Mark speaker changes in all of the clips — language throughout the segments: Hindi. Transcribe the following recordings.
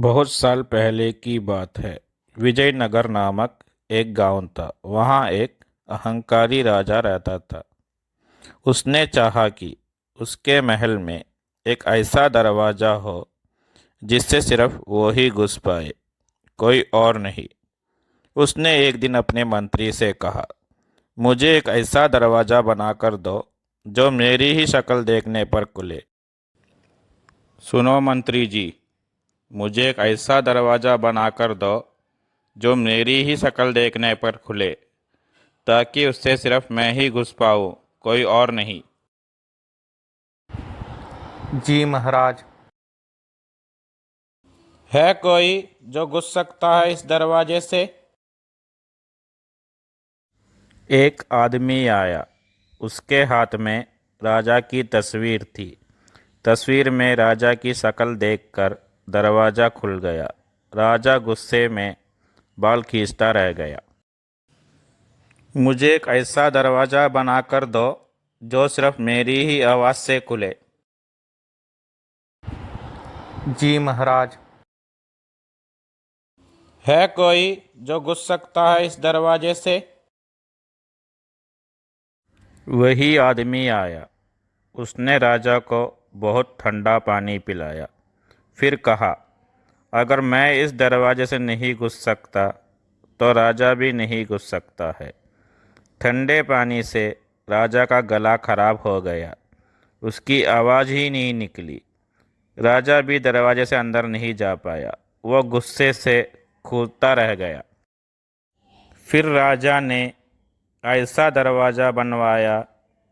Speaker 1: बहुत साल पहले की बात है। विजयनगर नामक एक गांव था। वहां एक अहंकारी राजा रहता था। उसने चाहा कि उसके महल में एक ऐसा दरवाजा हो जिससे सिर्फ वो ही घुस पाए, कोई और नहीं। उसने एक दिन अपने मंत्री से कहा, मुझे एक ऐसा दरवाजा बनाकर दो जो मेरी ही शक्ल देखने पर खुले। सुनो मंत्री जी, मुझे एक ऐसा दरवाजा बनाकर दो जो मेरी ही शक्ल देखने पर खुले, ताकि उससे सिर्फ मैं ही घुस पाऊँ, कोई और नहीं।
Speaker 2: जी महाराज।
Speaker 1: है कोई जो घुस सकता है इस दरवाजे से? एक आदमी आया। उसके हाथ में राजा की तस्वीर थी। तस्वीर में राजा की शक्ल देखकर दरवाजा खुल गया। राजा गुस्से में बाल खींचता रह गया। मुझे एक ऐसा दरवाजा बनाकर दो जो सिर्फ मेरी ही आवाज़ से खुले।
Speaker 2: जी महाराज।
Speaker 1: है कोई जो घुस सकता है इस दरवाजे से? वही आदमी आया। उसने राजा को बहुत ठंडा पानी पिलाया। फिर कहा, अगर मैं इस दरवाजे से नहीं घुस सकता तो राजा भी नहीं घुस सकता है। ठंडे पानी से राजा का गला खराब हो गया। उसकी आवाज़ ही नहीं निकली। राजा भी दरवाजे से अंदर नहीं जा पाया। वह गुस्से से कूदता रह गया। फिर राजा ने ऐसा दरवाज़ा बनवाया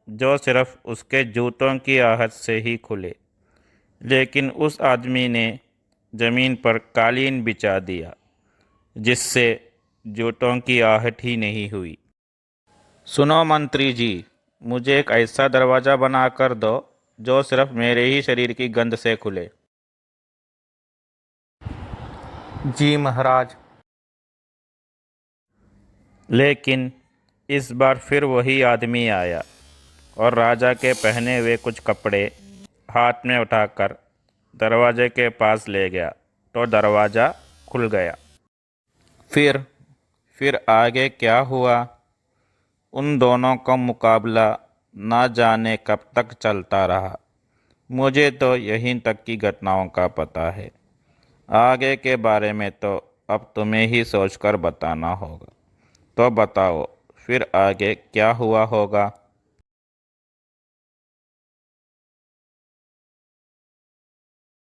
Speaker 1: जो सिर्फ उसके जूतों की आहट से ही खुले। लेकिन उस आदमी ने ज़मीन पर कालीन बिछा दिया, जिससे जूतों की आहट ही नहीं हुई। सुनो मंत्री जी, मुझे एक ऐसा दरवाज़ा बनाकर दो जो सिर्फ मेरे ही शरीर की गंध से खुले।
Speaker 2: जी महाराज।
Speaker 1: लेकिन इस बार फिर वही आदमी आया और राजा के पहने हुए कुछ कपड़े हाथ में उठाकर दरवाजे के पास ले गया, तो दरवाज़ा खुल गया। फिर आगे क्या हुआ? उन दोनों का मुकाबला ना जाने कब तक चलता रहा। मुझे तो यहीं तक की घटनाओं का पता है। आगे के बारे में तो अब तुम्हें ही सोचकर बताना होगा। तो बताओ, फिर आगे क्या हुआ होगा?